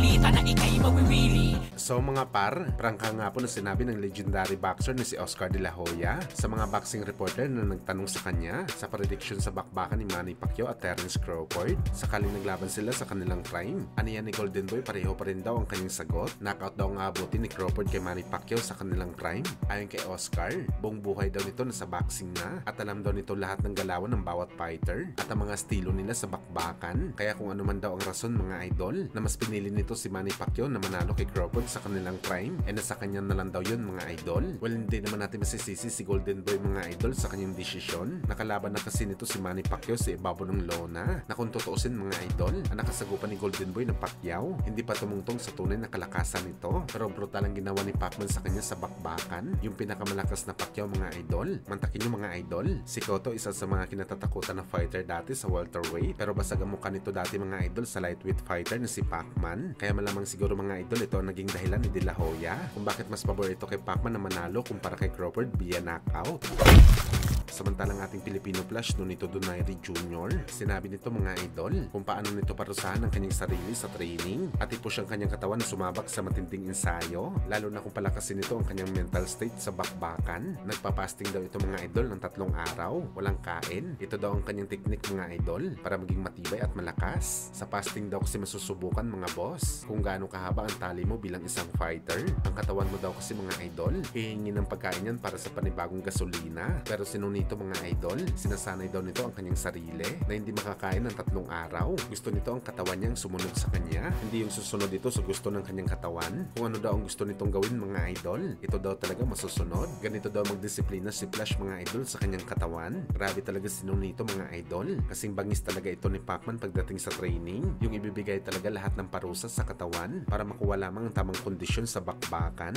balita na ikay mawiwili. So mga par, prangka nga po na sinabi ng legendary boxer na si Oscar De La Hoya sa mga boxing reporter na nagtanong sa kanya sa prediction sa bakbakan ni Manny Pacquiao at Terence Crawford sakaling naglaban sila sa kanilang prime. Ano yan ni Golden Boy, pareho pa rin daw ang kanyang sagot. Knockout daw ang abutin ni Crawford kay Manny Pacquiao sa kanilang prime. Ayon kay Oscar, buong buhay daw nito na sa boxing na at alam daw nito lahat ng galawan ng bawat fighter at ang mga estilo nila sa bakbakan. Kaya kung ano man daw ang rason mga idol na mas pinili nito si Manny Pacquiao na manalo kay Crawford sa kanilang prime, nasa kanya na lang daw yun mga idol. Well, hindi naman natin masisisi si Golden Boy mga idol sa kanyang desisyon. Nakalaban na kasi nito si Manny Pacquiao sa ibabaw ng lona na kung tutuusin mga idol, ang nakasagupan ni Golden Boy ng Pacquiao hindi pa tumungtong sa tunay na kalakasan nito, pero brutal ang ginawa ni Pacman sa kanya sa bakbakan. Yung pinakamalakas na Pacquiao mga idol, mantakin nyo mga idol, si Cotto isa sa mga kinatatakutan na fighter dati sa welterweight, pero basag ang mukha nito dati mga idol sa lightweight fighter na si Pacman. Kaya malamang siguro mga idol ito ang naging dahilan ni De La Hoya kung bakit mas paborito kay Pacman na manalo kumpara kay Crawford via knockout. Samantalang ating Filipino Flash Nonito Donaire Jr., sinabi nito mga idol kung paano nito parusahan ang kanyang sarili sa training at ipush ang kanyang katawan na sumabak sa matinding ensayo, lalo na kung palakasin nito ang kanyang mental state sa bakbakan. Nagpapasting daw ito mga idol ng 3 araw, walang kain. Ito daw ang kanyang teknik mga idol para maging matibay at malakas. Sa fasting daw kasi masusubukan mga boss kung gaano kahaba ang tali mo bilang isang fighter. Ang katawan mo daw kasi mga idol, hihingi ng pagkain yan para sa panibagong gasolina. Pero sinunito mga idol, sinasanay daw nito ang kanyang sarili na hindi makakain ng 3 araw. Gusto nito ang katawan niyang sumunod sa kanya, hindi yung susunod ito sa gusto ng kanyang katawan. Kung ano daw ang gusto nitong gawin mga idol, ito daw talaga masusunod. Ganito daw magdisiplina si Flash mga idol sa kanyang katawan. Grabe talaga sinunito mga idol, kasing bangis talaga ito ni Pacman pagdating sa training. Yung ibibigay talaga lahat ng parusa sa katawan para makuha lamang ang tamang kondisyon sa bakbakan.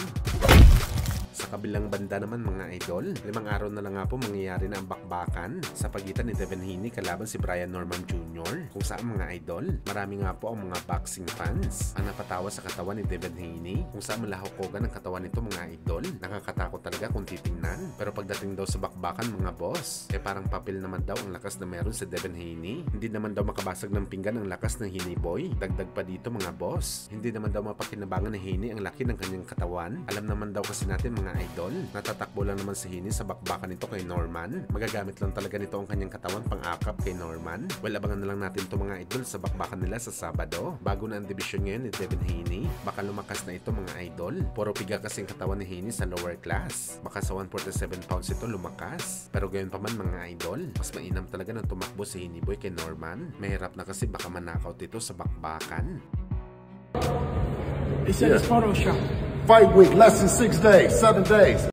Sa kabilang banda naman mga idol, 5 araw na lang nga po mangyayari na ang bakbakan sa pagitan ni Devin Haney kalaban si Brian Norman Jr. Kung saan mga idol, marami nga po ang mga boxing fans ang napatawa sa katawan ni Devin Haney, kung saan malahokogan ang katawan nito mga idol. Nakakatakot talaga kung titingnan. Pero pagdating daw sa bakbakan mga boss, parang papel naman daw ang lakas na meron sa Devin Haney. Hindi naman daw makabasag ng pinggan ang lakas ng Haney boy. Dagdag pa dito mga boss, hindi naman daw mapakinabangan ni Haney ang laki ng kanyang katawan. Alam naman daw kasi natin mga idol, natatakbo lang naman si Haney sa bakbakan nito kay Norman. Magagamit lang talaga nito ang kanyang katawan pang-akap kay Norman. Well, abangan na lang natin to mga idol sa bakbakan nila sa Sabado. Bago na ang division ngayon ni Devin Haney, baka lumakas na ito mga idol. Puro piga kasing katawan ni Haney sa lower class. Baka sa 147 pounds ito lumakas. Pero gayon pa man mga idol, mas mainam talaga ng tumakbo si Haney boy kay Norman. Mahirap na kasi baka manakaw ito sa bakbakan. They said it's Photoshop. Fight week, less than 6 days, 7 days.